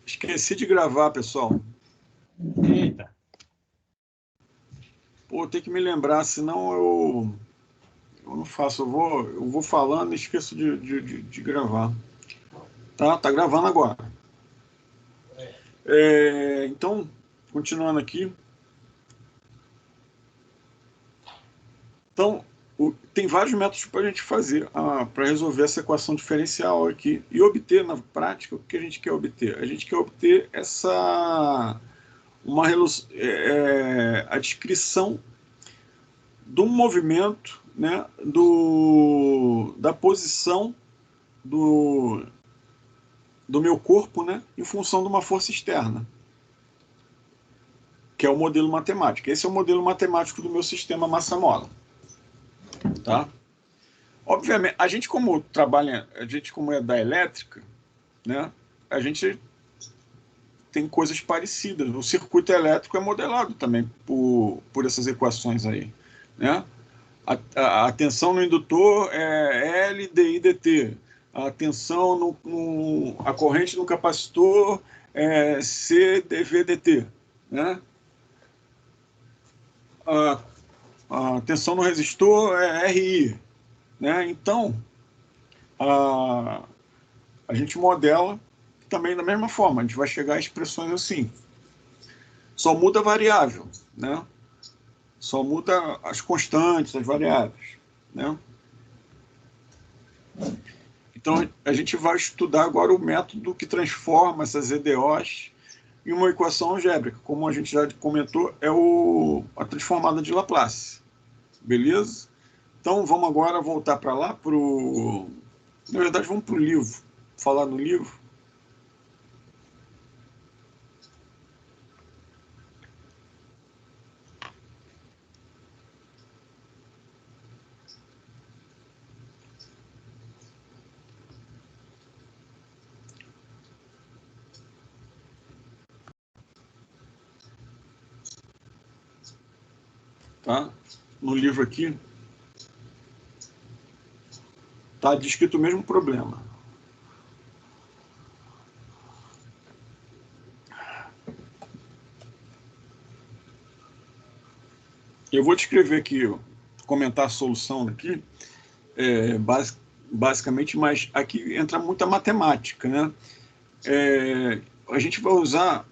Esqueci de gravar, pessoal. Eita. Pô, tem que me lembrar, senão eu não faço. Eu vou falando e esqueço de gravar. Tá gravando agora. Então, continuando aqui. Então, tem vários métodos para a gente fazer para resolver essa equação diferencial aqui e obter na prática o que a gente quer obter. A gente quer obter a descrição do movimento, né, da posição do meu corpo, né, em função de uma força externa, que é o modelo matemático. Esse é o modelo matemático do meu sistema massa-mola. Tá? Obviamente, a gente como é da elétrica, né, a gente tem coisas parecidas. O circuito elétrico é modelado também por essas equações aí, né? A tensão no indutor é L, dI, dt. A tensão a corrente no capacitor é C, dV, dt. Né? A tensão no resistor é RI. Né? Então, a gente modela também da mesma forma. A gente vai chegar a expressões assim. Só muda a variável, né? Só muda as constantes, as variáveis, né? Então, a gente vai estudar agora o método que transforma essas EDOs em uma equação algébrica. Como a gente já comentou, é a transformada de Laplace. Beleza? Então, vamos agora voltar para lá, na verdade, vamos para o livro. Falar no livro. Tá? No livro aqui está descrito o mesmo problema. Eu vou descrever aqui, comentar a solução aqui, basicamente, mas aqui entra muita matemática, né? A gente vai usar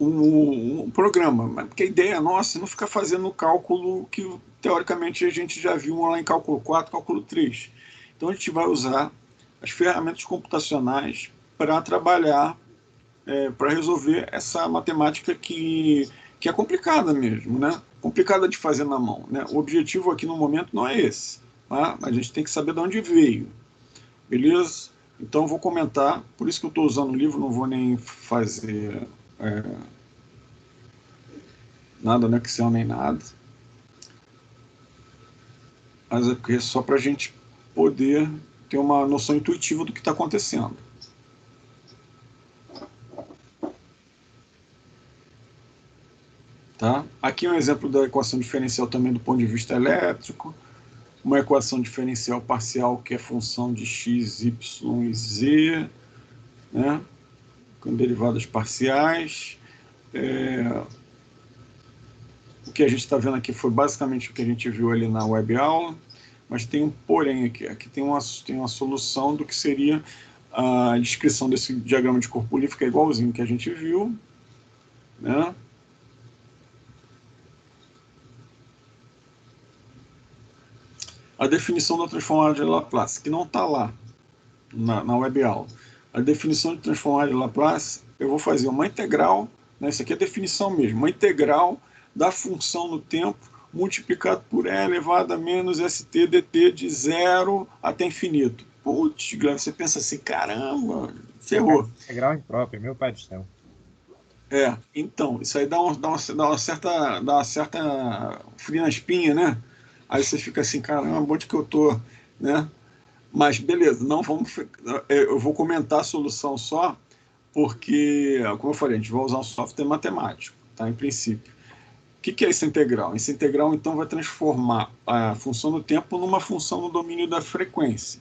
um programa, porque a ideia nossa é não ficar fazendo o cálculo que, teoricamente, a gente já viu lá em cálculo 4, cálculo 3. Então, a gente vai usar as ferramentas computacionais para trabalhar, para resolver essa matemática que é complicada mesmo, né? Complicada de fazer na mão, né? O objetivo aqui no momento não é esse, tá? A gente tem que saber de onde veio, beleza? Então, eu vou comentar, por isso que eu estou usando o livro, não vou nem fazer nada no Excel nem nada, mas é só para a gente poder ter uma noção intuitiva do que está acontecendo. Tá? Aqui é um exemplo da equação diferencial também do ponto de vista elétrico, uma equação diferencial parcial que é função de x, y e z, né? Com derivadas parciais. O que a gente está vendo aqui foi basicamente o que a gente viu ali na web aula, mas tem um porém aqui. Aqui tem uma solução do que seria a descrição desse diagrama de corpo livre, que é igualzinho que a gente viu, né? A definição da transformada de Laplace, que não está lá na web aula. A definição de transformada de Laplace, eu vou fazer uma integral, né? Isso aqui é a definição mesmo, uma integral da função no tempo multiplicado por e elevado a menos st dt de 0 até infinito. Putz, você pensa assim, caramba, ferrou. Integral imprópria, meu pai do céu. Então, isso aí dá uma certa fria na espinha, né? Aí você fica assim, caramba, onde que eu tô, né? Mas beleza, não vamos. Eu vou comentar a solução só, porque, como eu falei, a gente vai usar um software matemático, tá? Em princípio. O que é essa integral? Essa integral, então, vai transformar a função do tempo numa função no domínio da frequência,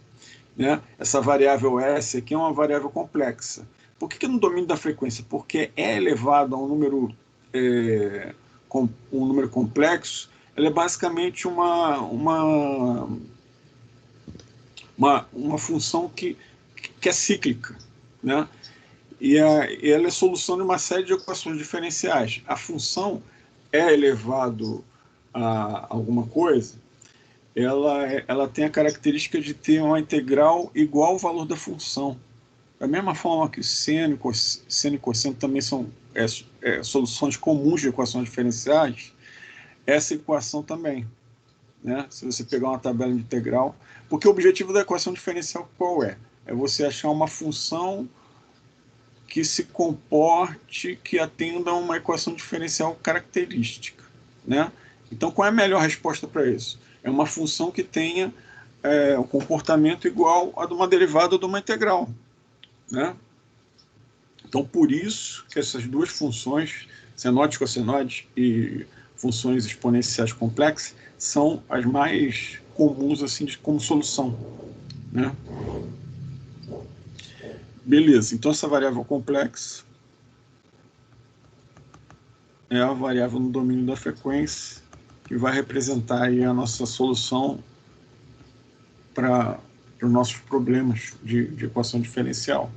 né? Essa variável S aqui é uma variável complexa. Por que no domínio da frequência? Porque é elevado a um número, um número complexo, ela é basicamente uma função que é cíclica, né? E ela é solução de uma série de equações diferenciais. A função é elevado a alguma coisa, ela tem a característica de ter uma integral igual ao valor da função. Da mesma forma que seno e cosseno também são soluções comuns de equações diferenciais, essa equação também, né? Se você pegar uma tabela de integral, porque o objetivo da equação diferencial qual é? É você achar uma função que se comporte, que atenda a uma equação diferencial característica, né? Então, qual é a melhor resposta para isso? É uma função que tenha um comportamento igual a de uma derivada ou de uma integral, né? Então, por isso que essas duas funções, senoide, cossenoide e funções exponenciais complexas, são as mais comuns assim, como solução, né? Beleza, então essa variável complexa é a variável no domínio da frequência que vai representar aí a nossa solução para os nossos problemas de equação diferencial.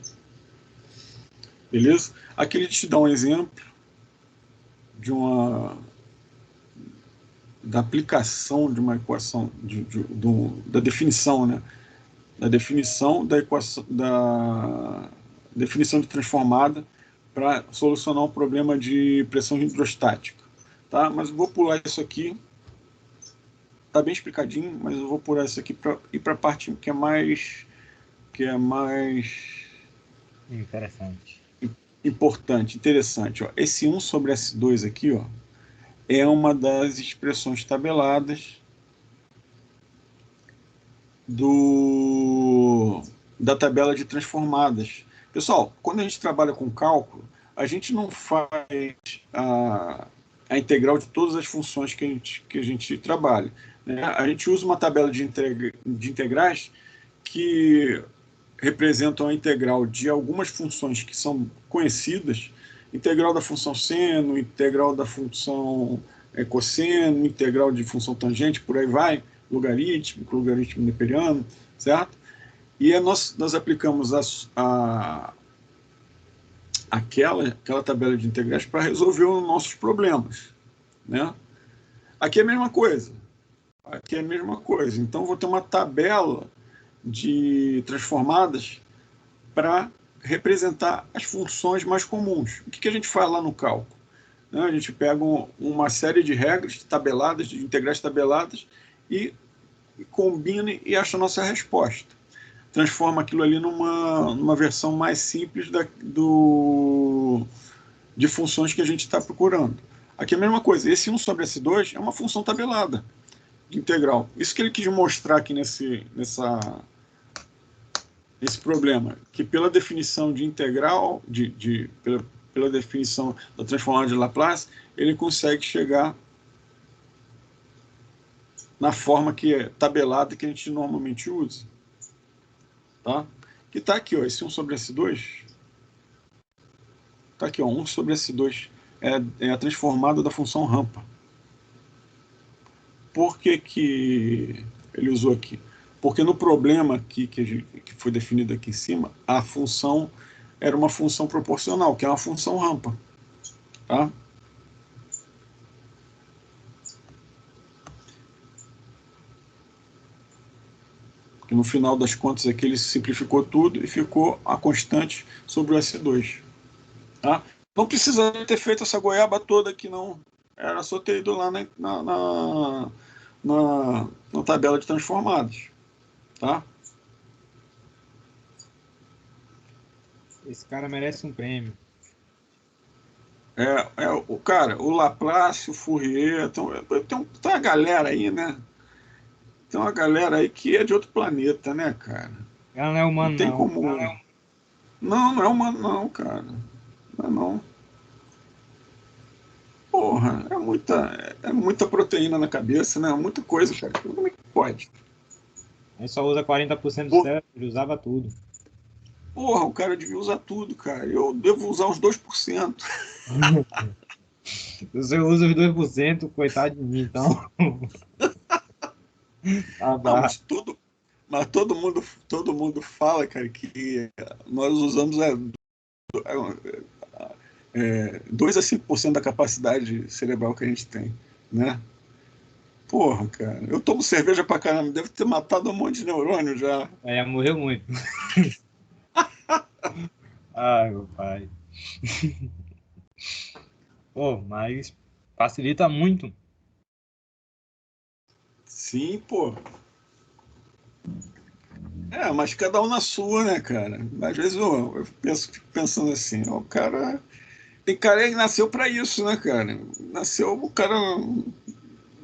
Beleza? Aqui ele te dá um exemplo da aplicação de uma equação, da definição, né? Da definição da equação, da definição de transformada para solucionar um problema de pressão hidrostática. Tá? Mas eu vou pular isso aqui. Está bem explicadinho, mas eu vou pular isso aqui para ir para a parte que é mais interessante. Importante, interessante. Ó. Esse 1 sobre S2 aqui, ó, é uma das expressões tabeladas da tabela de transformadas. Pessoal, quando a gente trabalha com cálculo, a gente não faz a integral de todas as funções que a gente trabalha, né? A gente usa uma tabela de integrais que representam a integral de algumas funções que são conhecidas, integral da função seno, integral da função cosseno, integral de função tangente, por aí vai, logaritmo neperiano, certo? E nós aplicamos aquela tabela de integrais para resolver os nossos problemas, né? Aqui é a mesma coisa. Aqui é a mesma coisa. Então, vou ter uma tabela de transformadas para representar as funções mais comuns. O que a gente faz lá no cálculo? A gente pega uma série de regras tabeladas, de integrais tabeladas, e combina e acha a nossa resposta. Transforma aquilo ali numa versão mais simples de funções que a gente está procurando. Aqui é a mesma coisa. Esse 1 sobre S2 é uma função tabelada de integral. Isso que ele quis mostrar aqui nesse problema, que pela definição de integral, pela definição da transformada de Laplace, ele consegue chegar na forma que é tabelada que a gente normalmente usa. Tá? Que está aqui, ó, esse 1 sobre S2. Está aqui, ó, 1 sobre S2 é a transformada da função rampa. Por que ele usou aqui? Porque no problema aqui, que foi definido aqui em cima, a função era uma função proporcional, que é uma função rampa. Tá? Porque no final das contas aqui ele simplificou tudo e ficou a constante sobre o S2. Tá? Não precisa ter feito essa goiaba toda aqui, não. Era só ter ido lá na tabela de transformados. Tá? Esse cara merece um prêmio. O Laplace, o Fourier, tem uma galera aí, né? Tem uma galera aí que é de outro planeta, né, cara? Ela não é humano, não. Tem como... Não é humano, não, cara. Não é não. Porra, é muita proteína na cabeça, né? Muita coisa, cara. Como é que pode? Ele só usa 40% do cérebro, ele usava tudo. Porra, o cara devia usar tudo, cara. Eu devo usar os 2%. Você usa os 2%, coitado de mim, então. Tá Não, bravo. mas todo mundo fala, cara, que nós usamos 2 a 5% da capacidade cerebral que a gente tem, né? Porra, cara, eu tomo cerveja pra caramba, deve ter matado um monte de neurônio já. É, morreu muito. Ai, meu pai. Pô, mas facilita muito. Sim, pô. Mas cada um na sua, né, cara? Às vezes fico pensando assim, ó, o cara. Tem cara que nasceu pra isso, né, cara? O cara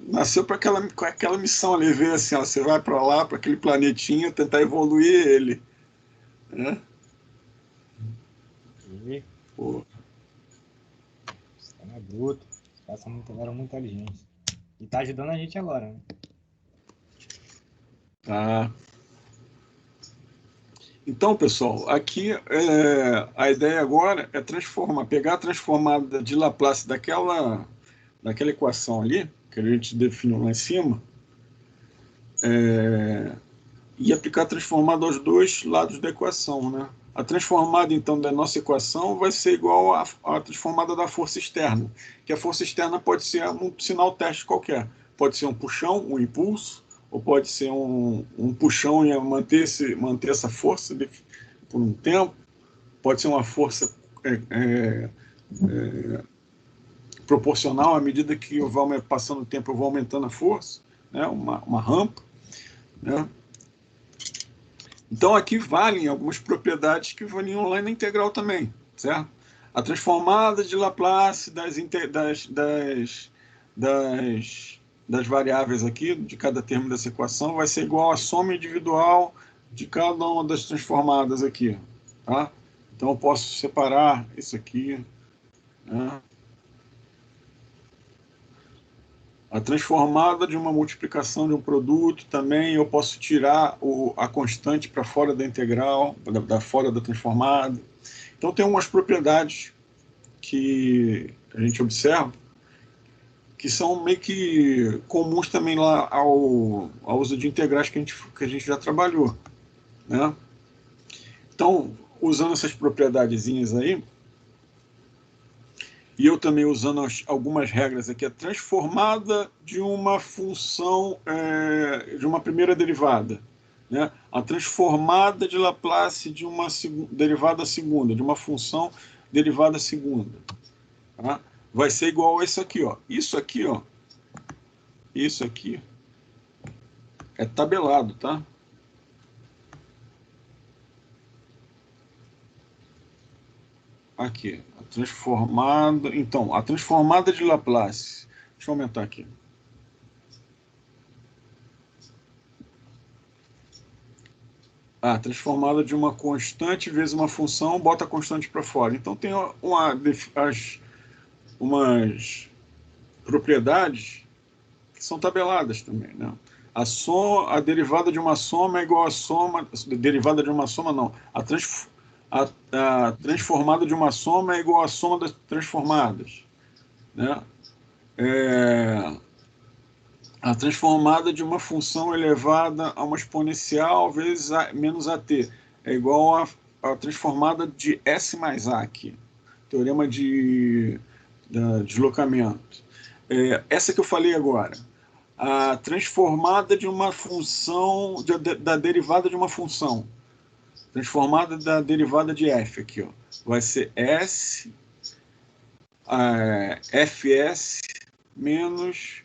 nasceu para com aquela missão ali, ver assim, ó, você vai para lá, para aquele planetinha, tentar evoluir ele, né? E, Pô, os caras é bruto. Os caras eram muito inteligentes. E tá ajudando a gente agora, né? tá. Então, pessoal, aqui a ideia agora é pegar a transformada de Laplace daquela equação ali, que a gente definiu lá em cima, e aplicar a transformada aos dois lados da equação, né? A transformada, então, da nossa equação vai ser igual à transformada da força externa, que a força externa pode ser um sinal teste qualquer. Pode ser um puxão, um impulso, ou pode ser um puxão e manter essa força por um tempo, pode ser uma força proporcional à medida que eu vou passando o tempo, eu vou aumentando a força, né? Uma rampa, né? Então aqui valem algumas propriedades que valiam lá na integral também, certo? A transformada de Laplace das variáveis aqui, de cada termo dessa equação, vai ser igual à soma individual de cada uma das transformadas aqui, tá? Então eu posso separar isso aqui, né? A transformada de uma multiplicação de um produto também eu posso tirar a constante para fora da integral, fora da transformada. Então tem umas propriedades que a gente observa que são meio que comuns também lá ao uso de integrais que a gente já trabalhou, né? Então, usando essas propriedadezinhas aí, e eu também usando algumas regras aqui, a transformada de uma função, de uma primeira derivada, né? A transformada de Laplace de uma derivada segunda, de uma função derivada segunda, tá? Vai ser igual a isso aqui, ó. Isso aqui é tabelado, tá? Aqui, a transformada. Então, a transformada de Laplace. Deixa eu aumentar aqui. Transformada de uma constante vezes uma função, bota a constante para fora. Então tem umas propriedades que são tabeladas também, né? A derivada de uma soma é igual a soma, derivada de uma soma não, a transformada de uma soma é igual à soma das transformadas, né? A transformada de uma função elevada a uma exponencial vezes menos AT é igual a transformada de S mais A aqui, teorema de deslocamento. Essa que eu falei agora, a transformada de uma função, da derivada de uma função, transformada da derivada de f aqui, ó, vai ser S, Fs menos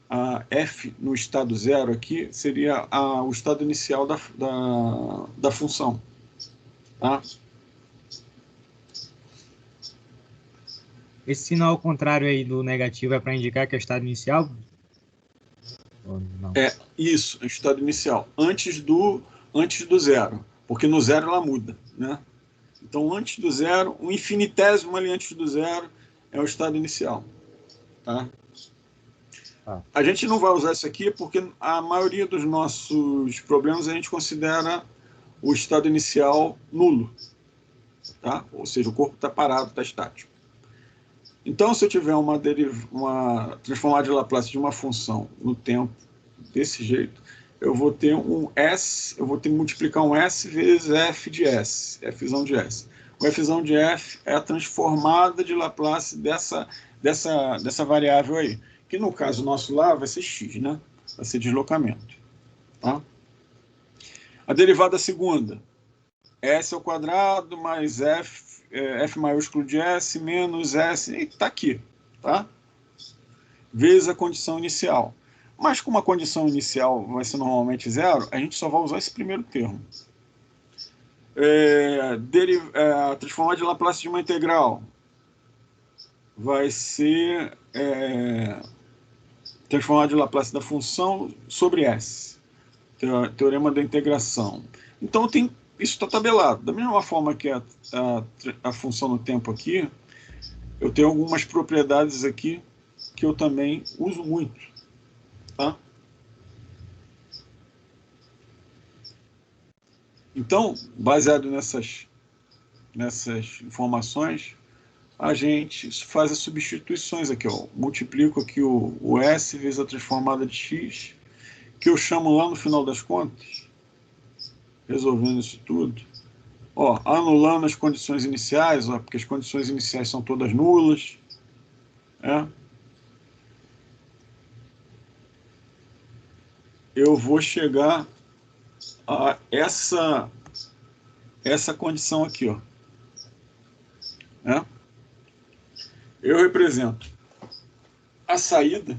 a f no estado zero aqui, seria o estado inicial da função. Tá? Esse sinal ao contrário aí do negativo é para indicar que é o estado inicial? Ou não? Isso, o estado inicial, antes do zero, porque no zero ela muda, né? Então, antes do zero, um infinitésimo ali antes do zero é o estado inicial. Tá? A gente não vai usar isso aqui porque a maioria dos nossos problemas a gente considera o estado inicial nulo, tá? Ou seja, o corpo está parado, está estático. Então, se eu tiver uma transformada de Laplace de uma função no tempo desse jeito, eu vou ter um S, eu vou ter que multiplicar um S vezes f de S, fzão de S. O fzão de f é a transformada de Laplace dessa variável aí, que no caso nosso lá vai ser x, né? Vai ser deslocamento. Tá? A derivada segunda, S ao quadrado mais f maiúsculo de S menos S, e está aqui, tá? Vezes a condição inicial. Mas como a condição inicial vai ser normalmente zero, a gente só vai usar esse primeiro termo. A transformada de Laplace de uma integral vai ser transformada de Laplace da função sobre S. Teorema da integração. Então, isso está tabelado. Da mesma forma que a função no tempo aqui, eu tenho algumas propriedades aqui que eu também uso muito. Tá? Então, baseado nessas informações, a gente faz as substituições aqui. Ó. Multiplico aqui o S vezes a transformada de x, que eu chamo lá no final das contas, resolvendo isso tudo, ó, anulando as condições iniciais, ó, porque as condições iniciais são todas nulas. Eu vou chegar a essa condição aqui. Ó. Eu represento a saída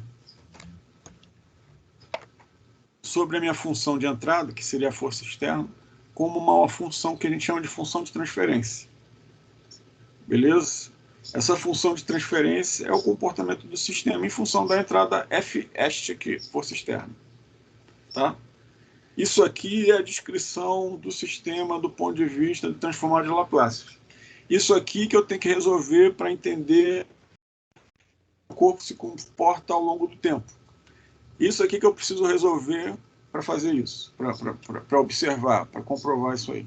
sobre a minha função de entrada, que seria a força externa, como uma função que a gente chama de função de transferência. Beleza? Essa função de transferência é o comportamento do sistema em função da entrada F est aqui, força externa. Tá? Isso aqui é a descrição do sistema do ponto de vista de transformada de Laplace. Isso aqui que eu tenho que resolver para entender como o corpo se comporta ao longo do tempo. Isso aqui que eu preciso resolver para fazer isso, para observar, para comprovar isso aí.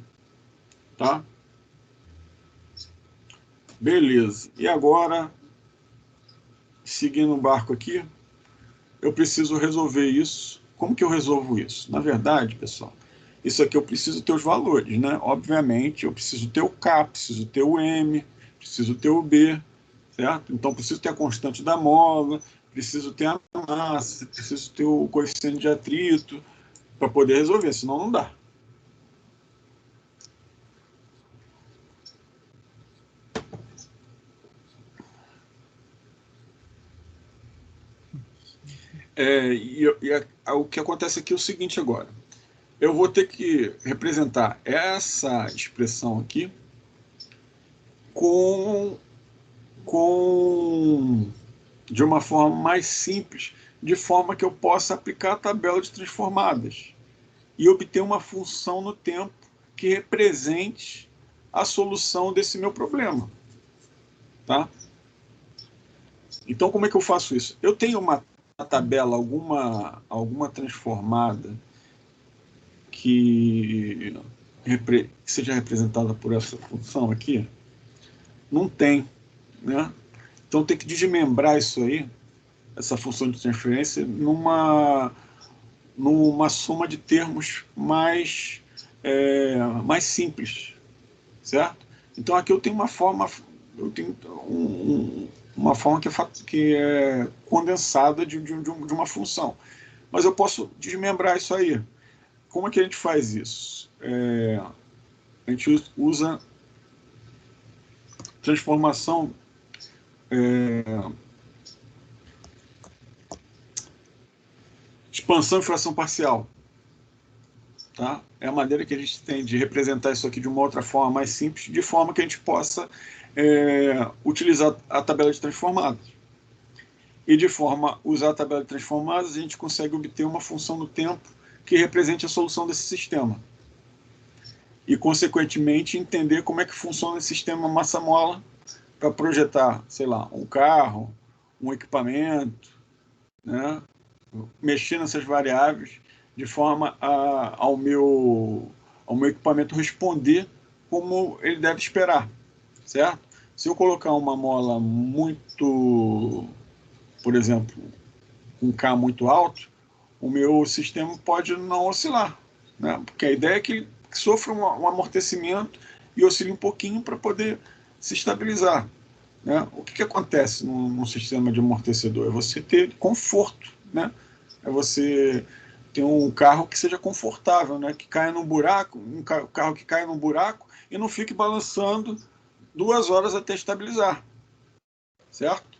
Tá? Beleza. E agora, seguindo o barco aqui, eu preciso resolver isso. Como que eu resolvo isso? Na verdade, pessoal, isso aqui eu preciso ter os valores, né? Obviamente, eu preciso ter o K, preciso ter o M, preciso ter o B, certo? Então, preciso ter a constante da mola, preciso ter a massa, preciso ter o coeficiente de atrito para poder resolver, senão não dá. O que acontece aqui é o seguinte agora. Eu vou ter que representar essa expressão aqui de uma forma mais simples, de forma que eu possa aplicar a tabela de transformadas e obter uma função no tempo que represente a solução desse meu problema. Tá? Então, como é que eu faço isso? Eu tenho uma tabela, alguma transformada que seja representada por essa função aqui? Não tem, né? Então tem que desmembrar isso aí, essa função de transferência, numa soma de termos mais simples, certo? Então aqui eu tenho uma forma, uma forma que é condensada de uma função, mas eu posso desmembrar isso aí. Como é que a gente faz isso? A gente usa transformação expansão e fração parcial. Tá? É a maneira que a gente tem de representar isso aqui de uma outra forma mais simples, de forma que a gente possa utilizar a tabela de transformadas. E de forma a usar a tabela de transformadas, a gente consegue obter uma função no tempo que represente a solução desse sistema. E, consequentemente, entender como é que funciona esse sistema massa-mola para projetar, sei lá, um carro, um equipamento, né? Mexer nessas variáveis de forma ao meu ao meu equipamento responder como ele deve esperar, certo? Se eu colocar uma mola muito, por exemplo, com K muito alto, o meu sistema pode não oscilar, né? Porque a ideia é que ele sofra um amortecimento e oscile um pouquinho para poder se estabilizar, né? O que acontece num sistema de amortecedor? É você ter conforto, né? É você ter um carro que seja confortável, né? Que caia num buraco, carro que caia num buraco e não fique balançando 2 horas até estabilizar, certo?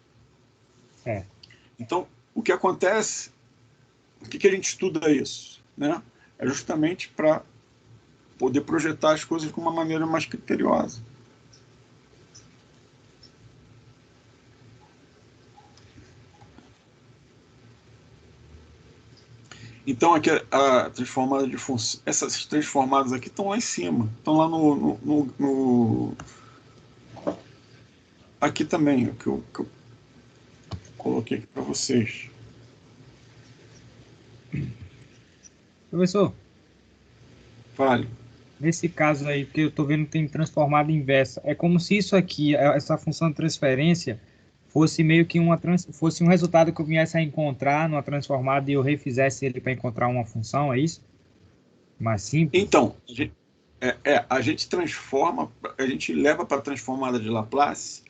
Então, o que acontece, o que a gente estuda isso, né? É justamente para poder projetar as coisas de uma maneira mais criteriosa. Então, aqui a transformada de função, essas transformadas aqui estão lá em cima, estão lá aqui também, o que eu coloquei aqui para vocês. Professor, Fale. nesse caso aí, porque eu estou vendo que tem transformada inversa, é como se isso aqui, essa função de transferência, fosse meio que fosse um resultado que eu viesse a encontrar numa transformada e eu refizesse ele para encontrar uma função, é isso? Mais simples? Então, a gente transforma, a gente leva para a transformada de Laplace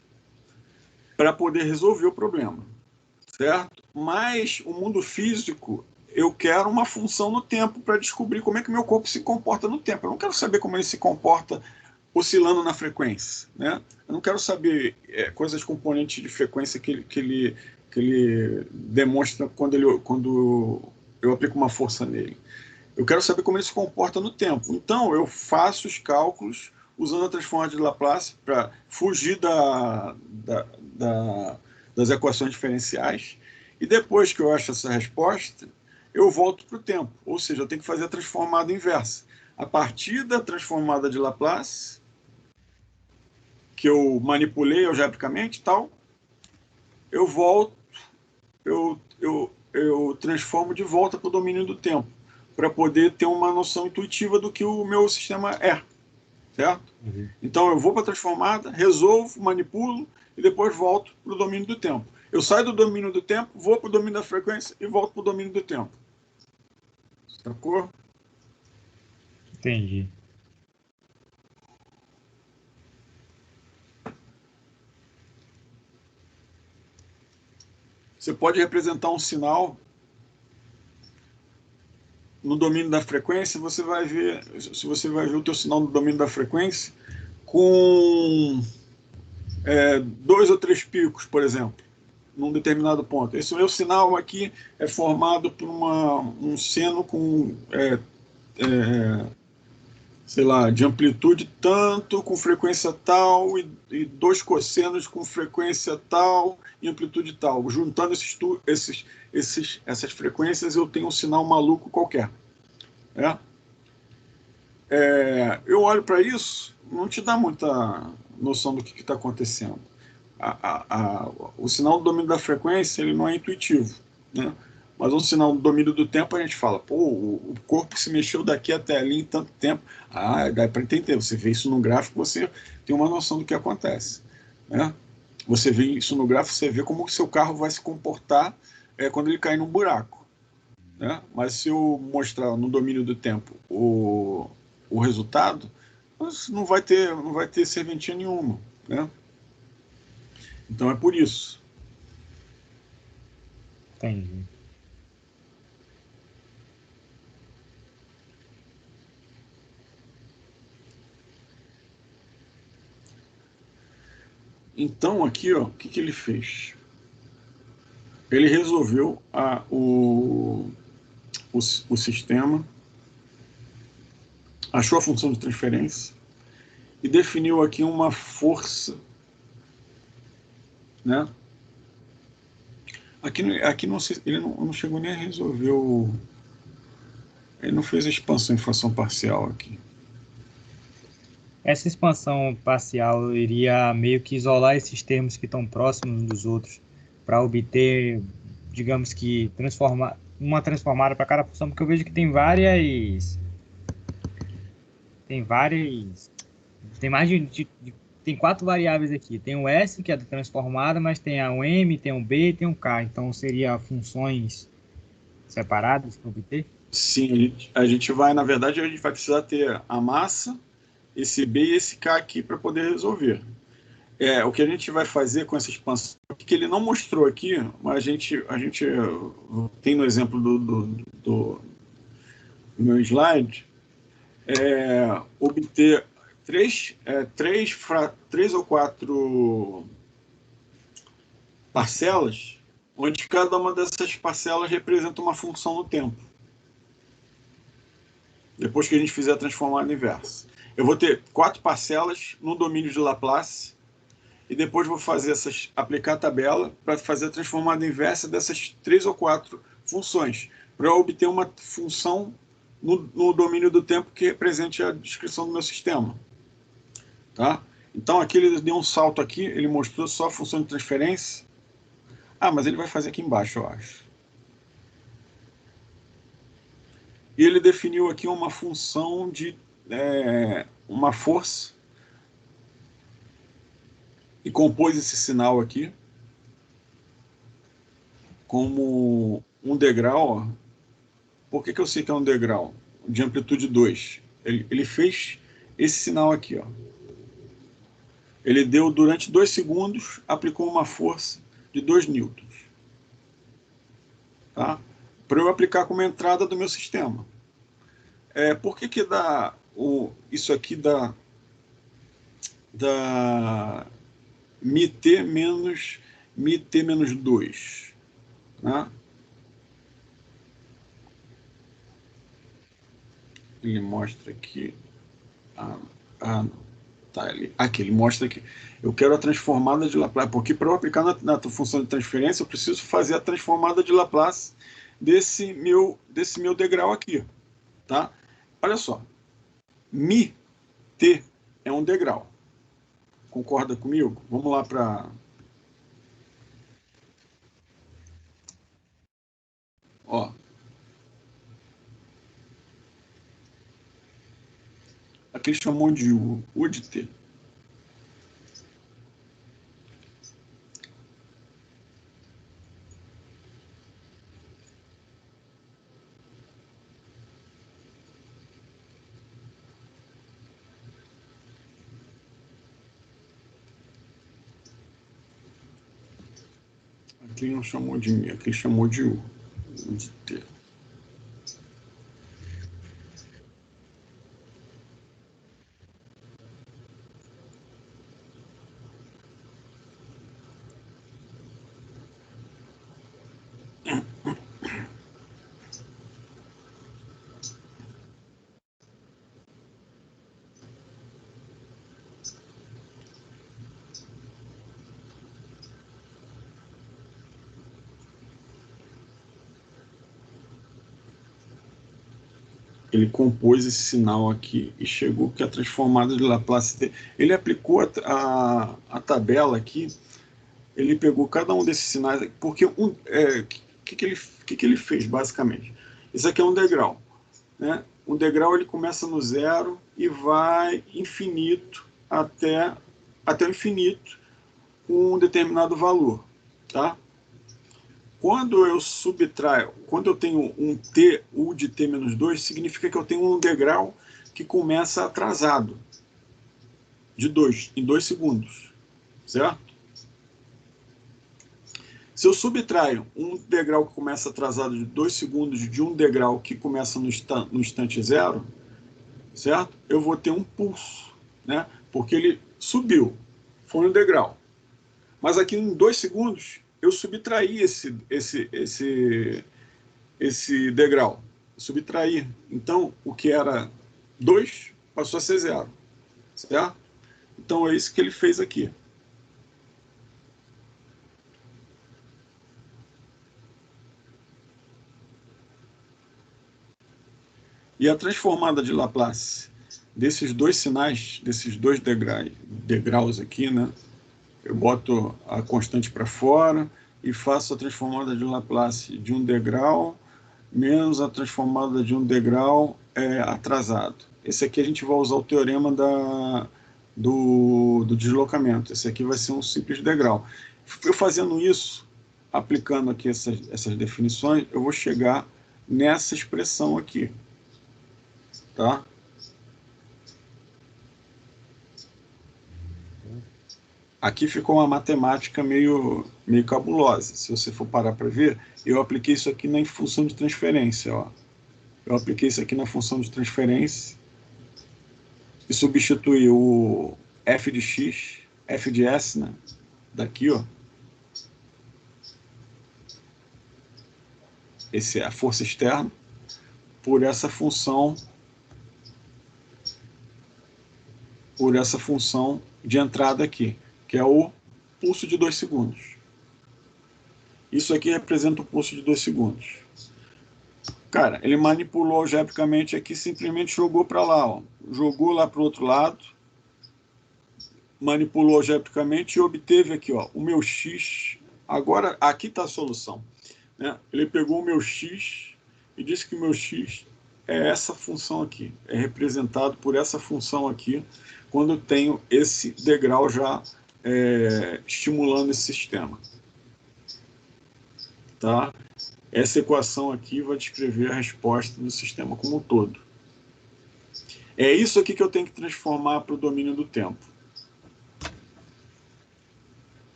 para poder resolver o problema, certo? Mas o mundo físico, eu quero uma função no tempo para descobrir como é que meu corpo se comporta no tempo. Eu não quero saber como ele se comporta oscilando na frequência, né? Eu não quero saber coisas componentes de frequência que ele demonstra quando eu aplico uma força nele. Eu quero saber como ele se comporta no tempo. Então, eu faço os cálculos usando a transformada de Laplace para fugir das equações diferenciais. E depois que eu acho essa resposta, eu volto para o tempo. Ou seja, eu tenho que fazer a transformada inversa. A partir da transformada de Laplace, que eu manipulei algebricamente e tal, eu volto, eu transformo de volta para o domínio do tempo, para poder ter uma noção intuitiva do que o meu sistema é, certo? Uhum. Então eu vou para a transformada, resolvo, manipulo e depois volto para o domínio do tempo. Eu saio do domínio do tempo, vou para o domínio da frequência e volto para o domínio do tempo. Sacou? Entendi. Você pode representar um sinal no domínio da frequência, você vai ver, se você vai ver o teu sinal no domínio da frequência com 2 ou 3 picos, por exemplo, num determinado ponto. Esse meu sinal aqui é formado por um seno com, sei lá, de amplitude tanto, com frequência tal, e 2 cossenos com frequência tal e amplitude tal. Juntando essas frequências, eu tenho um sinal maluco qualquer. Eu olho para isso, não te dá muita noção do que está acontecendo. O sinal do domínio da frequência ele não é intuitivo, né? Mas um sinal do domínio do tempo a gente fala, pô, o corpo se mexeu daqui até ali em tanto tempo. Dá para entender. Você vê isso no gráfico, você tem uma noção do que acontece, né? Você vê isso no gráfico, você vê como o seu carro vai se comportar quando ele cair num buraco, né? Mas se eu mostrar no domínio do tempo o resultado, não vai ter serventia nenhuma, né? Então é por isso. Entendi. Então aqui, ó, o que ele fez? Ele resolveu o sistema, achou a função de transferência e definiu aqui uma força, né? Aqui não sei, ele não chegou nem a resolver ele não fez a expansão em fração parcial aqui. Essa expansão parcial iria meio que isolar esses termos que estão próximos uns dos outros para obter, digamos que, uma transformada para cada função, porque eu vejo que tem várias tem várias... Tem mais tem 4 variáveis aqui. Tem o S, que é da transformada, mas tem o M, tem o B e tem o K. Então, seria funções separadas para obter? Sim, a gente vai, na verdade, a gente vai precisar ter a massa, esse B e esse K aqui para poder resolver. O que a gente vai fazer com essa expansão, que ele não mostrou aqui, mas a gente tem no exemplo do meu slide, obter três ou 4 parcelas, onde cada uma dessas parcelas representa uma função no tempo. Depois que a gente fizer a transformada inversa. Eu vou ter 4 parcelas no domínio de Laplace, e depois vou fazer aplicar a tabela para fazer a transformada inversa dessas 3 ou 4 funções, para obter uma função no domínio do tempo que represente a descrição do meu sistema. Tá? Então aqui ele deu um salto aqui, ele mostrou só a função de transferência. Mas ele vai fazer aqui embaixo, eu acho. E ele definiu aqui uma função de uma força e compôs esse sinal aqui como um degrau. Ó. Por que eu sei que é um degrau? De amplitude 2. Ele fez esse sinal aqui. Ó. Ele deu durante 2 segundos, aplicou uma força de 2 newtons. Tá? Para eu aplicar como entrada do meu sistema. Por que dá isso aqui dá μt menos 2? Né? Ele mostra aqui. Não. Tá, aqui ele mostra que eu quero a transformada de Laplace, porque para eu aplicar na função de transferência, eu preciso fazer a transformada de Laplace desse meu degrau aqui. Tá? Olha só. μt é um degrau. Concorda comigo? Vamos lá para... Ó. Aqui ele chamou de U de T. Aqui ele não chamou de Mi, aqui ele chamou de U de T. Ele compôs esse sinal aqui e chegou que a transformada de Laplace... Ele aplicou a tabela aqui, ele pegou cada um desses sinais, porque que ele fez, basicamente? Isso aqui é um degrau. Né? Um degrau ele começa no 0 e vai infinito até o infinito com um determinado valor. Tá? Quando eu tenho um T, U de T menos 2, significa que eu tenho um degrau que começa atrasado, em 2 segundos, certo? Se eu subtraio um degrau que começa atrasado de 2 segundos de um degrau que começa no instante 0, certo? Eu vou ter um pulso, né? Porque ele subiu, foi um degrau. Mas aqui em 2 segundos, eu subtraí esse degrau. Subtrair. Então, o que era 2 passou a ser 0. Certo? Então, é isso que ele fez aqui. E a transformada de Laplace desses 2 sinais, desses 2 degraus aqui, né? Eu boto a constante para fora e faço a transformada de Laplace de um degrau menos a transformada de um degrau atrasado. Esse aqui a gente vai usar o teorema do deslocamento. Esse aqui vai ser um simples degrau. Eu fazendo isso, aplicando aqui essas definições, eu vou chegar nessa expressão aqui. Tá? Aqui ficou uma matemática meio cabulosa. Se você for parar para ver, eu apliquei isso aqui na função de transferência. Ó. Eu apliquei isso aqui na função de transferência e substituí o f de x, f de s, né? Daqui, ó. Essa é a força externa, por essa função de entrada aqui, que é o pulso de 2 segundos. Isso aqui representa o pulso de 2 segundos. Cara, ele manipulou algebricamente aqui, simplesmente jogou para lá, ó. Jogou lá para o outro lado, manipulou algebricamente e obteve aqui, ó, o meu x. Agora, aqui está a solução. Né? Ele pegou o meu x e disse que o meu x é essa função aqui, é representado por essa função aqui, quando eu tenho esse degrau já estimulando esse sistema. Tá? Essa equação aqui vai descrever a resposta do sistema como um todo. É isso aqui que eu tenho que transformar para o domínio do tempo.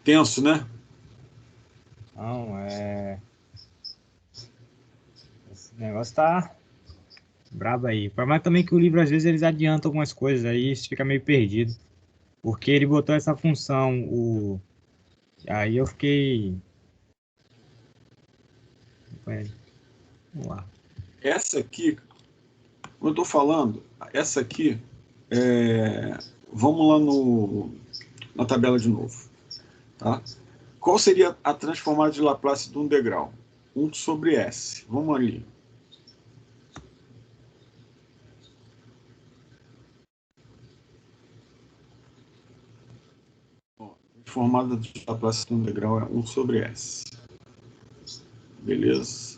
Tenso, né? Não, esse negócio tá Brabo aí. O problema é também que o livro, às vezes, eles adiantam algumas coisas aí, isso fica meio perdido. Porque ele botou essa função, aí eu fiquei. Vamos lá. Essa aqui, como eu estou falando, essa aqui, vamos lá na tabela de novo. Tá? Qual seria a transformada de Laplace de um degrau? 1 sobre S. Vamos ali. Transformada de Laplace de um degrau é 1 sobre S. Beleza?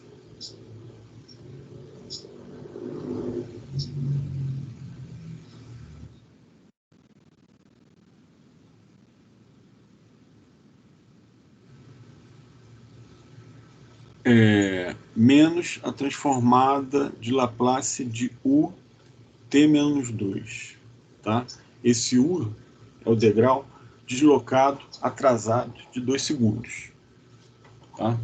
Menos a transformada de Laplace de U t menos 2. Tá? Esse U é o degrau deslocado, atrasado de 2 segundos. Tá?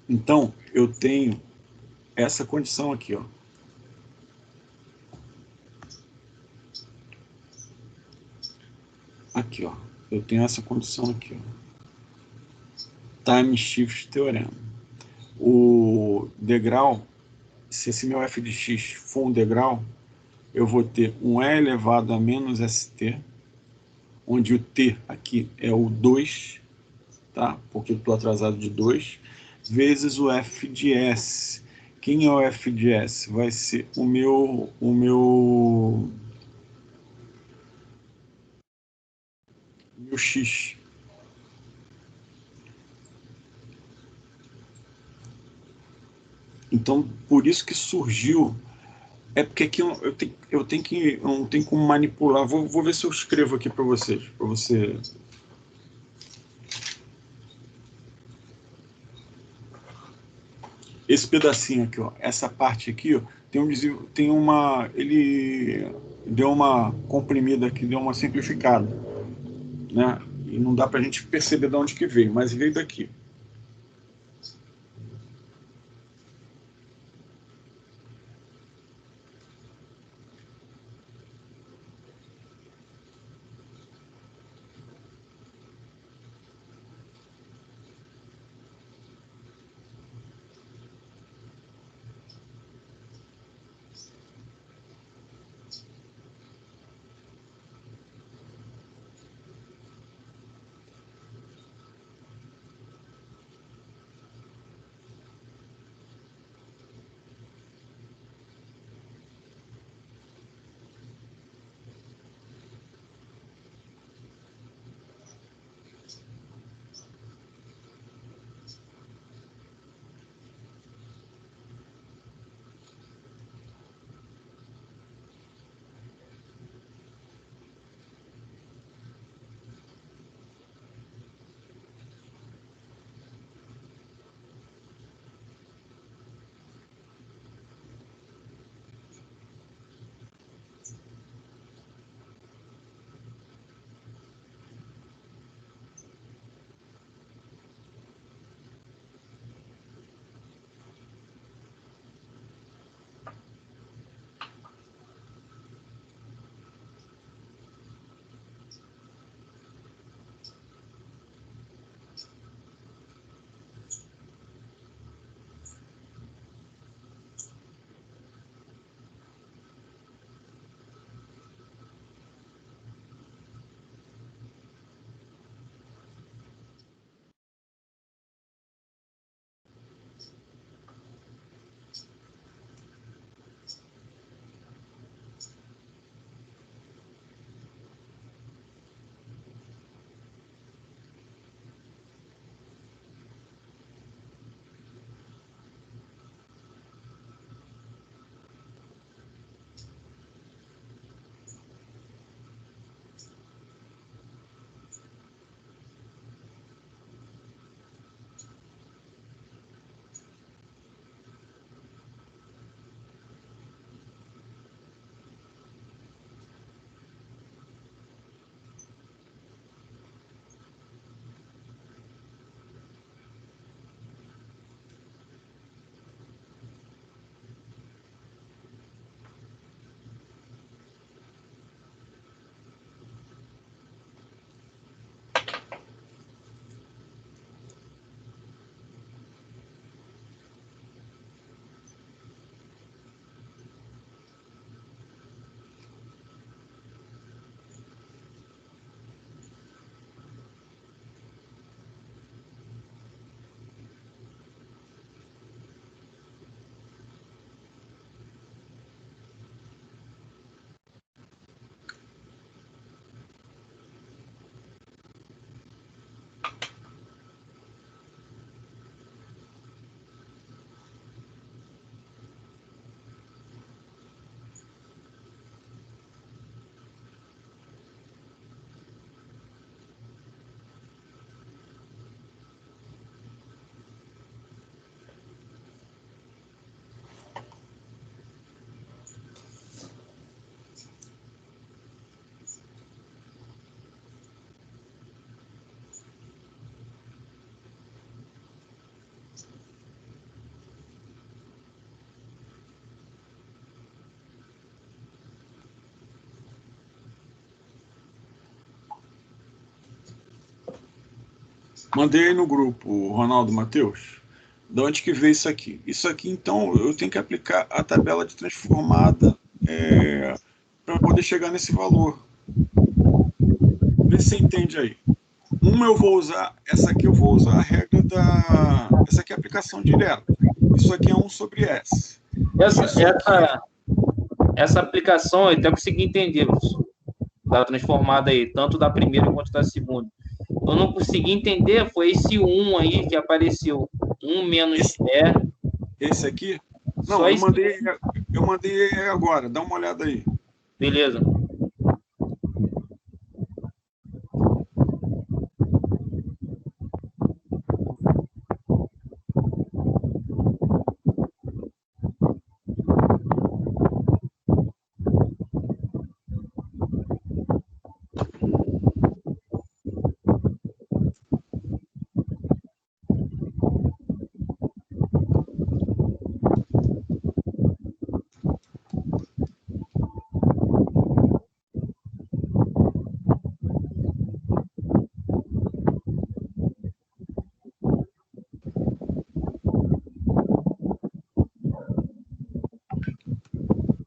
Então, eu tenho essa condição aqui, ó. Aqui, ó. Eu tenho essa condição aqui, ó. Time shift teorema. O degrau, se esse meu f de x for um degrau, eu vou ter um e elevado a menos st, onde o t aqui é o 2, tá? Porque eu estou atrasado de 2, vezes o f de s. Quem é o f de s? Vai ser o meu x. Então, por isso que surgiu. É porque aqui eu não tenho como manipular. Vou ver se eu escrevo aqui para vocês, para você. Esse pedacinho aqui, ó, essa parte aqui, ó, ele deu uma comprimida aqui, deu uma simplificada, né? E não dá para a gente perceber de onde que veio, mas veio daqui. Mandei aí no grupo, Ronaldo, Matheus. De onde que veio isso aqui? Isso aqui, então, eu tenho que aplicar a tabela de transformada para poder chegar nesse valor. Vê se você entende aí. Eu vou usar, essa aqui eu vou usar a regra da... Essa aqui é a aplicação direta. Isso aqui é 1 sobre S. Essa aplicação, eu tenho que conseguir entender, professor, da transformada aí, tanto da primeira quanto da segunda. Eu não consegui entender, foi esse 1 aí que apareceu. 1 menos Esse aqui? Não, eu mandei agora, dá uma olhada aí. Beleza.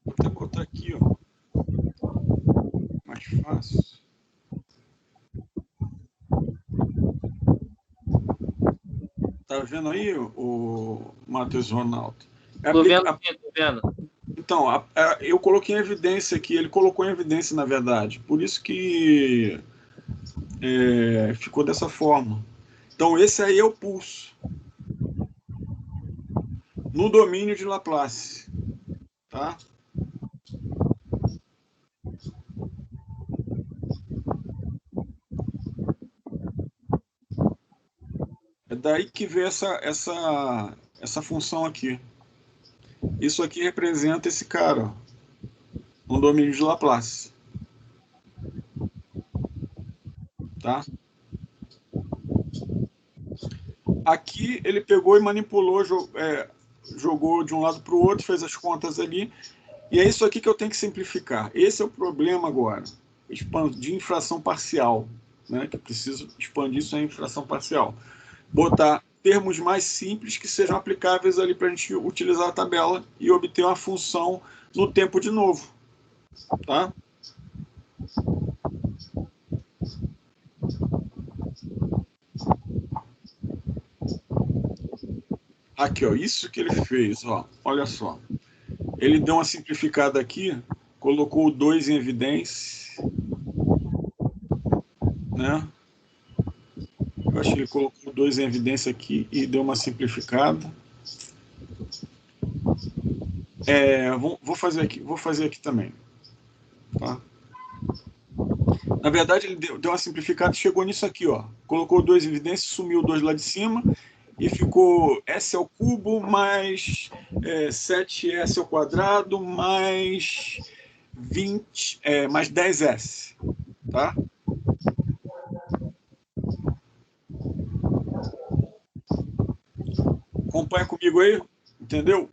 Vou até botar aqui, ó. Mais fácil. Tá vendo aí, o Matheus Ronaldo? Tô vendo. Então, eu coloquei em evidência aqui, ele colocou em evidência, na verdade. Por isso que ficou dessa forma. Então, esse aí é o pulso. No domínio de Laplace. Tá? É daí que vem essa função aqui. Isso aqui representa esse cara, ó, no domínio de Laplace. Tá? Aqui ele pegou e manipulou, jogou de um lado para o outro, fez as contas ali. E é isso aqui que eu tenho que simplificar. Esse é o problema agora. Expandir infração parcial. Né? Que eu preciso expandir isso em infração parcial. Botar termos mais simples que sejam aplicáveis ali para a gente utilizar a tabela e obter uma função no tempo de novo. Tá? Aqui, ó, isso que ele fez, ó, olha só. Ele deu uma simplificada aqui, colocou o 2 em evidência, né? Eu acho que ele colocou o 2 em evidência aqui e deu uma simplificada. Vou fazer aqui também. Tá? Na verdade, ele deu uma simplificada e chegou nisso aqui, ó. Colocou 2 em evidência, sumiu o 2 lá de cima e ficou S ao cubo mais 7S ao quadrado mais 20, mais 10S. Tá? Acompanha comigo aí, entendeu?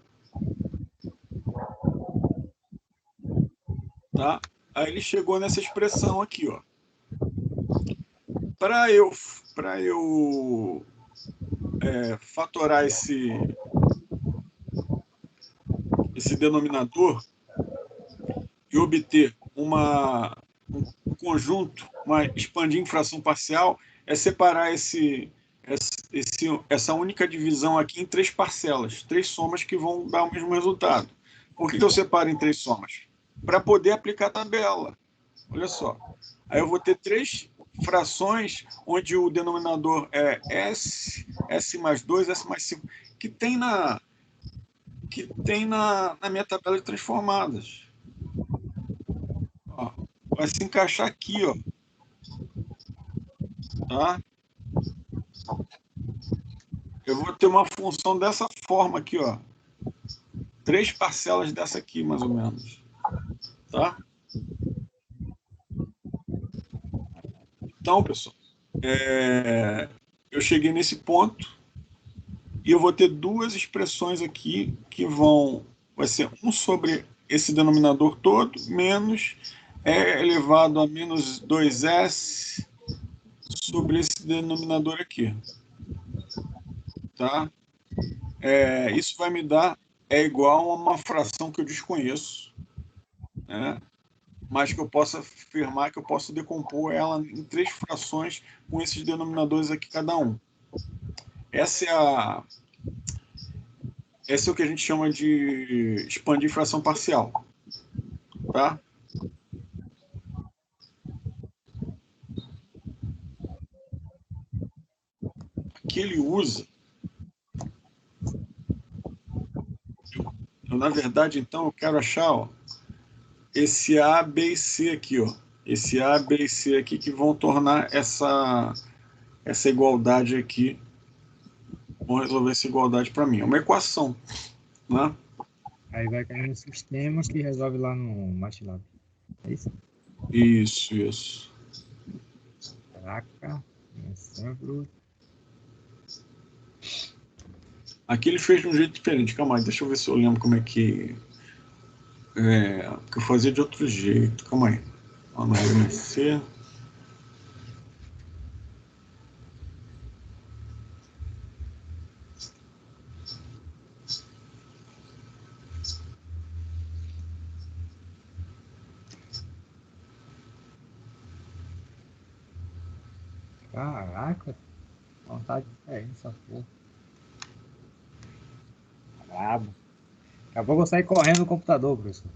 Tá? Aí ele chegou nessa expressão aqui, ó. Para eu fatorar esse denominador e obter um conjunto, expandir em fração parcial, é separar essa única divisão aqui em 3 parcelas, 3 somas que vão dar o mesmo resultado. Por que eu separo em 3 somas? Para poder aplicar a tabela. Olha só. Aí eu vou ter 3 frações onde o denominador é S, S mais 2, S mais 5, que tem na minha tabela de transformadas. Ó, vai se encaixar aqui, ó. Tá? Eu vou ter uma função dessa forma aqui, ó. 3 parcelas dessa aqui, mais ou menos. Tá? Então, pessoal, eu cheguei nesse ponto e eu vou ter 2 expressões aqui que vai ser 1 sobre esse denominador todo, menos elevado a menos 2S sobre esse denominador aqui. Tá? Isso vai me dar, é igual a uma fração que eu desconheço, né? Mas que eu possa afirmar que eu posso decompor ela em 3 frações com esses denominadores aqui cada um. Esse é o que a gente chama de expandir fração parcial. Tá? Aqui ele usa... na verdade, então, eu quero achar, ó, esse A, B e C aqui, ó. Esse A, B e C aqui que vão tornar essa igualdade aqui, vão resolver essa igualdade para mim. É uma equação, né? Aí vai cair no sistema que resolve lá no MATLAB. É isso? Isso. Caraca, exemplo. Aqui ele fez de um jeito diferente. Calma aí, deixa eu ver se eu lembro como é que eu fazia de outro jeito. Calma aí. Vamos reconhecer. Caraca, vontade diferente essa porra. Brabo. Daqui a pouco eu saio correndo no computador, professor.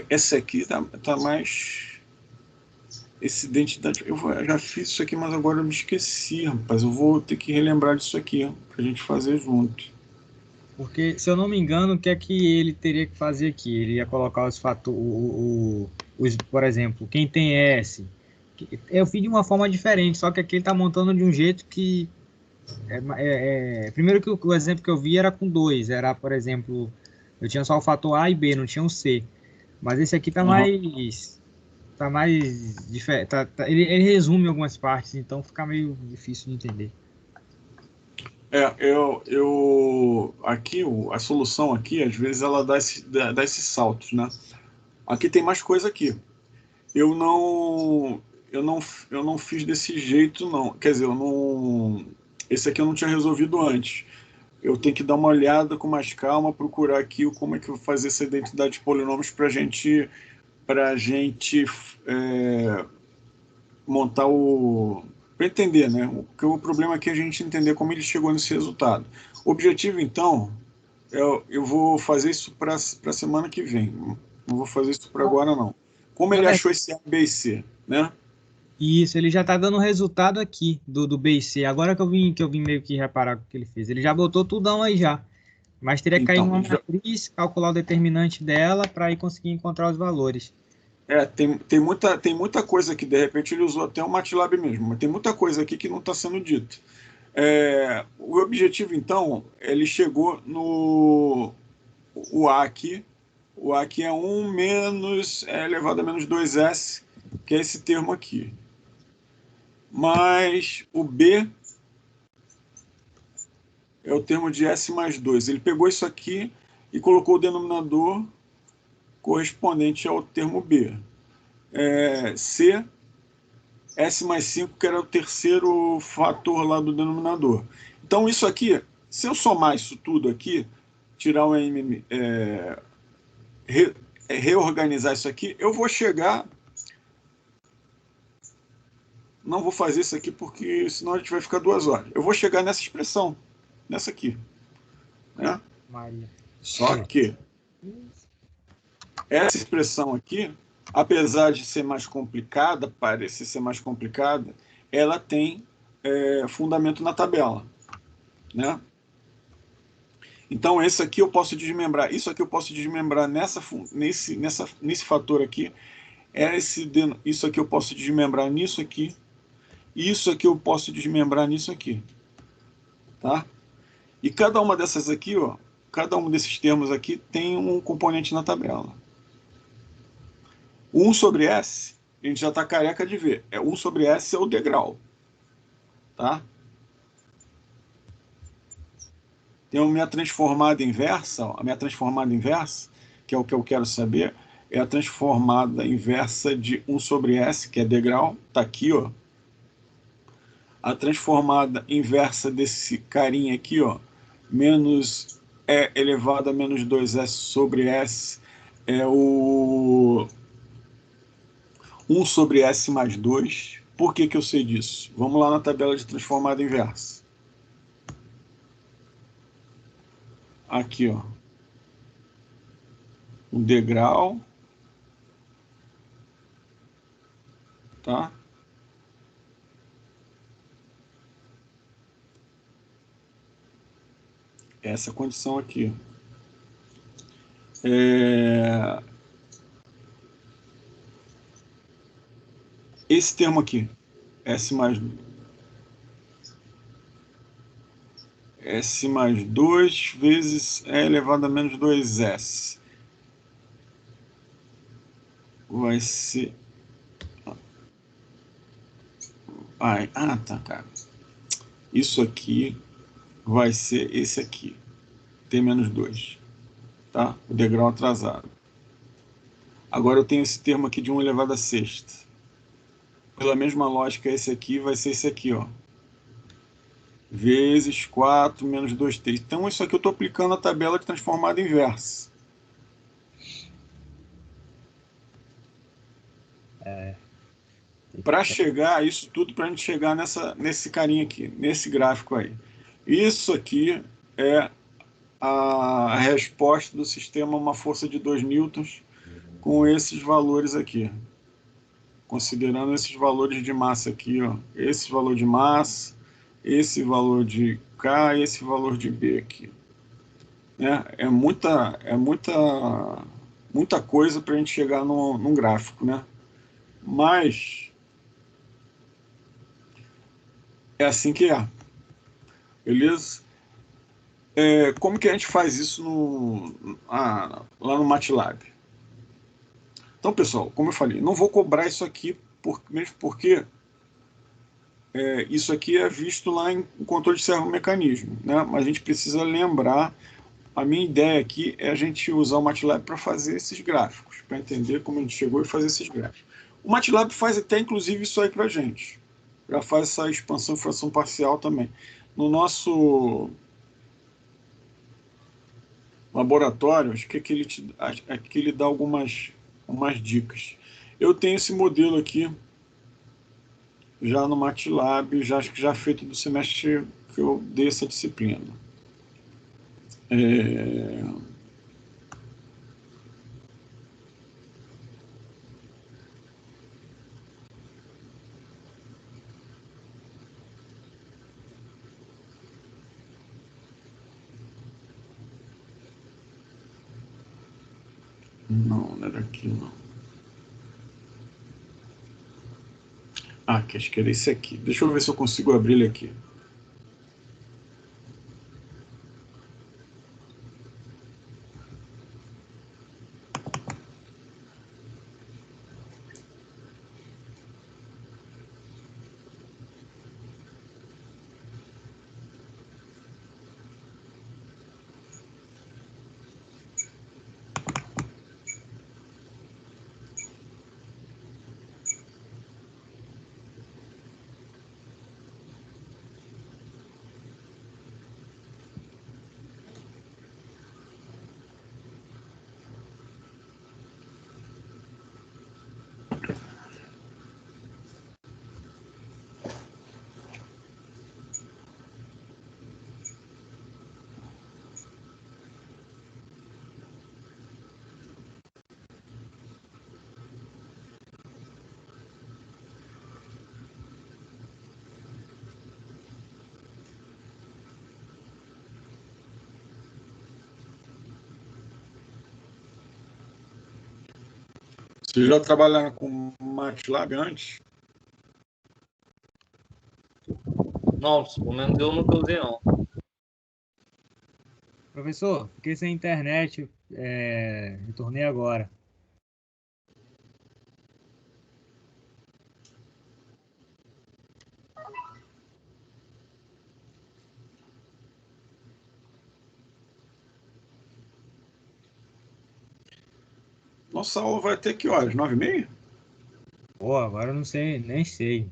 Essa aqui tá mais... Essa identidade... Eu já fiz isso aqui, mas agora eu me esqueci, rapaz. Eu vou ter que relembrar disso aqui, pra gente fazer junto. Porque, se eu não me engano, o que é que ele teria que fazer aqui? Ele ia colocar os fatores, por exemplo, quem tem S. Eu fiz de uma forma diferente, só que aqui ele está montando de um jeito que... primeiro que o exemplo que eu vi era com 2. Era, por exemplo, eu tinha só o fator A e B, não tinha um C. Mas esse aqui está mais... Tá mais diferente. Ele resume algumas partes, então fica meio difícil de entender. Aqui, a solução aqui, às vezes, ela dá esses saltos, né? Aqui tem mais coisa aqui. Eu não fiz desse jeito, não. Quer dizer, esse aqui eu não tinha resolvido antes. Eu tenho que dar uma olhada com mais calma, procurar aqui como é que eu vou fazer essa identidade de polinômios para a gente montar para entender, né? Porque o problema aqui é a gente entender como ele chegou nesse resultado. O objetivo, então, eu vou fazer isso para a semana que vem. Não vou fazer isso para agora, não. Como ele achou esse A, B e C, né? Isso, ele já tá dando o resultado aqui do B e C. Agora que eu vim meio que reparar o que ele fez. Ele já botou tudão aí já. Mas teria que cair numa matriz, calcular o determinante dela para aí conseguir encontrar os valores. Tem muita coisa que, de repente, ele usou até o MATLAB mesmo, mas tem muita coisa aqui que não está sendo dito. O objetivo, então, ele chegou no A aqui. O A aqui é 1 menos elevado a menos 2S, que é esse termo aqui. Mas o B é o termo de S mais 2. Ele pegou isso aqui e colocou o denominador correspondente ao termo B. C, S mais 5, que era o terceiro fator lá do denominador. Então, isso aqui, se eu somar isso tudo aqui, tirar o M, reorganizar isso aqui, eu vou chegar... Não vou fazer isso aqui porque senão a gente vai ficar 2 horas. Eu vou chegar nessa expressão, nessa aqui. Né? Maria. Só que essa expressão aqui, apesar de ser mais complicada, parecer ser mais complicada, ela tem fundamento na tabela. Né? Então, esse aqui eu posso desmembrar. Isso aqui eu posso desmembrar nesse fator aqui. Isso aqui eu posso desmembrar nisso aqui. Isso aqui eu posso desmembrar nisso aqui. Tá? E cada uma dessas aqui, ó, cada um desses termos aqui tem um componente na tabela. 1 sobre S, a gente já está careca de ver. 1 sobre S é o degrau. Tá? Tem a minha transformada inversa, que é o que eu quero saber, é a transformada inversa de 1 sobre S, que é degrau, está aqui, ó. A transformada inversa desse carinha aqui, ó, menos E elevado a menos 2S sobre S, é o 1 sobre S mais 2. Por que que eu sei disso? Vamos lá na tabela de transformada inversa. Aqui, ó. Um degrau. Tá? Essa condição aqui. Esse termo aqui, S mais 2 vezes E elevado a menos 2S. Vai ser... tá, cara. Isso aqui vai ser esse aqui. T menos 2. Tá? O degrau atrasado. Agora eu tenho esse termo aqui de 1 elevado a sexta. Pela mesma lógica, esse aqui vai ser esse aqui, ó. Vezes 4 menos 2t. Então, isso aqui eu estou aplicando a tabela de transformada inversa. Para chegar a isso tudo, para a gente chegar nesse carinha aqui, nesse gráfico aí. Isso aqui é a resposta do sistema a uma força de 2 newtons com esses valores aqui. Considerando esses valores de massa aqui, ó. Esse valor de massa, esse valor de K e esse valor de B aqui. É muita coisa para a gente chegar num gráfico, né? Mas é assim que é. Beleza? Como que a gente faz isso lá no MATLAB? Então, pessoal, como eu falei, não vou cobrar isso aqui, mesmo porque isso aqui é visto lá em controle de servomecanismo, né? Mas a gente precisa lembrar, a minha ideia aqui é a gente usar o MATLAB para fazer esses gráficos, para entender como a gente chegou e fazer esses gráficos. O MATLAB faz até, inclusive, isso aí para a gente. Já faz essa expansão e fração parcial também. No nosso laboratório, acho que aqui ele dá algumas dicas. Eu tenho esse modelo aqui, já no MATLAB, acho que já feito do semestre que eu dei essa disciplina. Não era aqui, não. Acho que era esse aqui. Deixa eu ver se eu consigo abrir ele aqui. Vocês já trabalharam com MATLAB antes? Não, pelo menos eu nunca usei, não. Professor, fiquei sem internet, retornei agora. Nossa aula vai até que horas? 9h30? Pô, agora eu não sei, nem sei.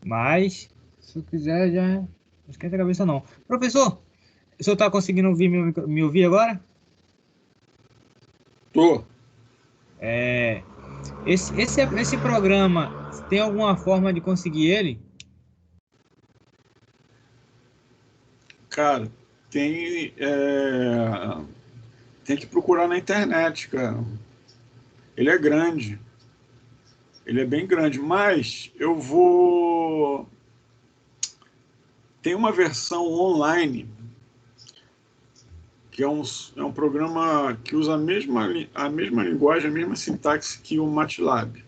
Mas, se eu quiser, já não esquenta a cabeça não. Professor, o senhor está conseguindo me ouvir agora? Tô. Esse programa, tem alguma forma de conseguir ele? Cara, tem que procurar na internet, cara. Ele é grande. Ele é bem grande, mas eu vou. Tem uma versão online que é um programa que usa a mesma linguagem, a mesma sintaxe que o MATLAB.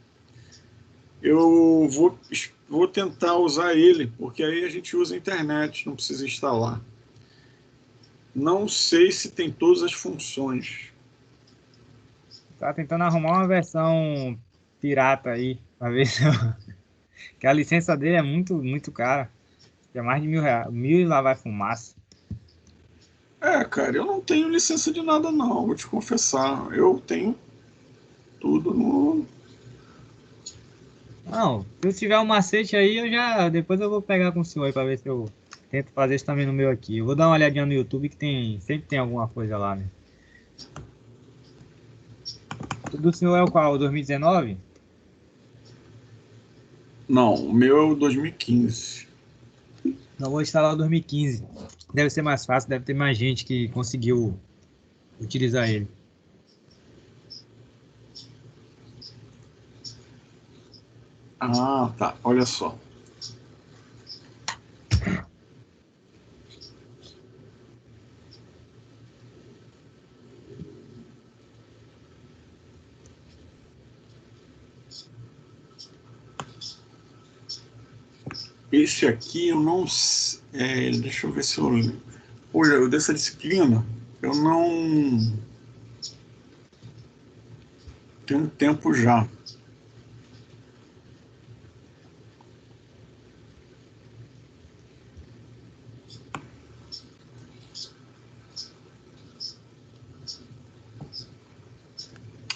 Eu vou tentar usar ele, porque aí a gente usa a internet, não precisa instalar. Não sei se tem todas as funções. Tá tentando arrumar uma versão pirata aí, pra ver se que a licença dele é muito cara. É mais de R$ 1.000. 1.000 e lá vai fumaça. Cara, eu não tenho licença de nada, não, vou te confessar. Eu tenho tudo no. Não, se eu tiver um macete aí, depois eu vou pegar com o senhor aí pra ver se eu tento fazer isso também no meu aqui. Eu vou dar uma olhadinha no YouTube que sempre tem alguma coisa lá, né? O do senhor é o qual? O 2019? Não, o meu é o 2015. Não, vou instalar o 2015. Deve ser mais fácil, deve ter mais gente que conseguiu utilizar ele. Ah, tá. Olha só. Esse aqui eu não. Deixa eu ver se eu. Olha, dessa disciplina, eu não. Tem um tempo já.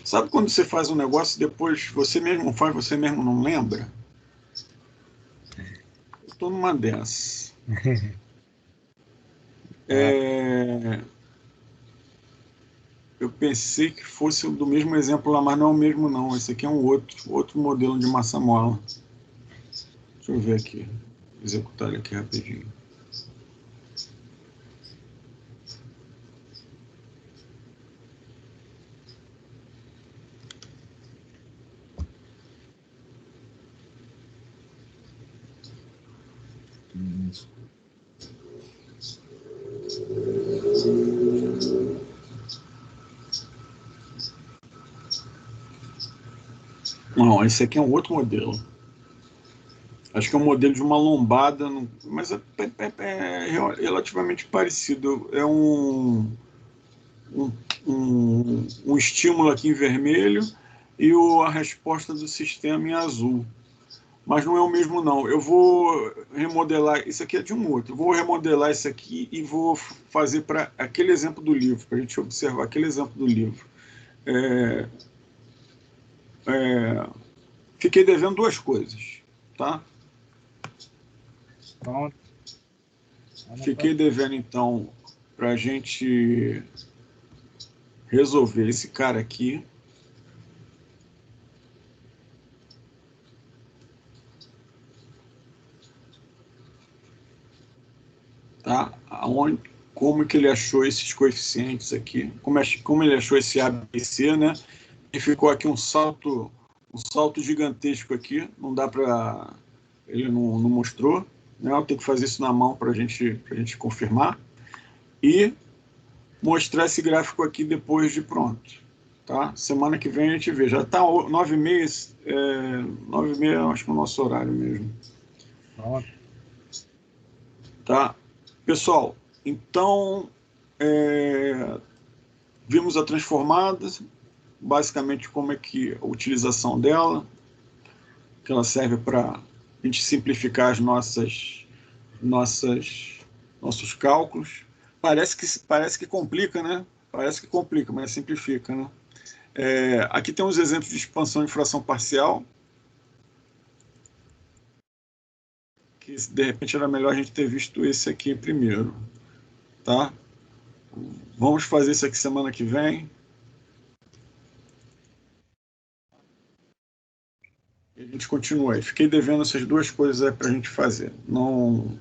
Sabe quando você faz um negócio e depois você mesmo faz, você mesmo não lembra? Eu tô numa dessas. Eu pensei que fosse do mesmo exemplo lá, mas não é o mesmo não. Esse aqui é um outro modelo de massa mola. Deixa eu ver aqui. Executar ele aqui rapidinho. Não, esse aqui é um outro modelo. Acho que é um modelo de uma lombada, mas é relativamente parecido. É um estímulo aqui em vermelho e a resposta do sistema em azul. Mas não é o mesmo, não. Eu vou remodelar. Isso aqui é de um outro. Eu vou remodelar isso aqui e vou fazer para aquele exemplo do livro, para a gente observar aquele exemplo do livro. Fiquei devendo duas coisas, tá? Pronto. Fiquei devendo, então, para a gente resolver esse cara aqui. Tá? Como que ele achou esses coeficientes aqui? Como ele achou esse ABC, né? E ficou aqui um salto gigantesco aqui. Não dá para... Ele não mostrou. Né? Eu tenho que fazer isso na mão para a gente confirmar. E mostrar esse gráfico aqui depois de pronto. Tá? Semana que vem a gente vê. Já está 9h30, 9h30 acho que é o nosso horário mesmo. Pronto. Tá? Pessoal, então vimos a transformada, basicamente como é que a utilização dela, que ela serve para a gente simplificar nossos cálculos. Parece que complica, né? Parece que complica, mas simplifica, né? Aqui tem uns exemplos de expansão de fração parcial, que de repente era melhor a gente ter visto esse aqui primeiro, tá? Vamos fazer isso aqui semana que vem. E a gente continua aí. Fiquei devendo essas duas coisas aí para a gente fazer. Não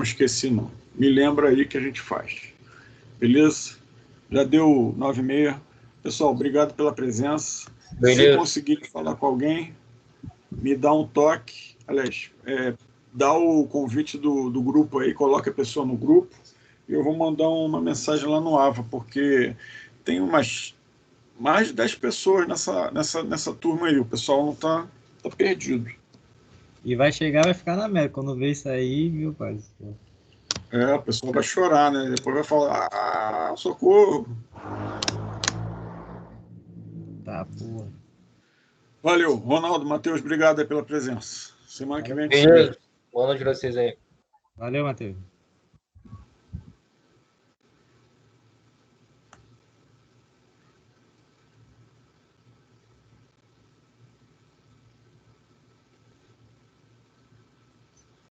esqueci, não. Me lembra aí que a gente faz. Beleza? Já deu 9h30. Pessoal, obrigado pela presença. Beleza. Se conseguir falar com alguém, me dá um toque. Aliás, dá o convite do grupo aí, coloca a pessoa no grupo. E eu vou mandar uma mensagem lá no AVA, porque tem mais de 10 pessoas nessa turma aí. O pessoal não tá perdido. E vai chegar, vai ficar na América. Quando vê isso aí, meu pai do céu. A pessoa vai chorar, né? Depois vai falar, socorro. Tá, porra. Valeu, Ronaldo, Matheus, obrigado aí pela presença. Semana que vem a gente se vê. Beleza. Boa noite pra vocês aí. Valeu, Matheus.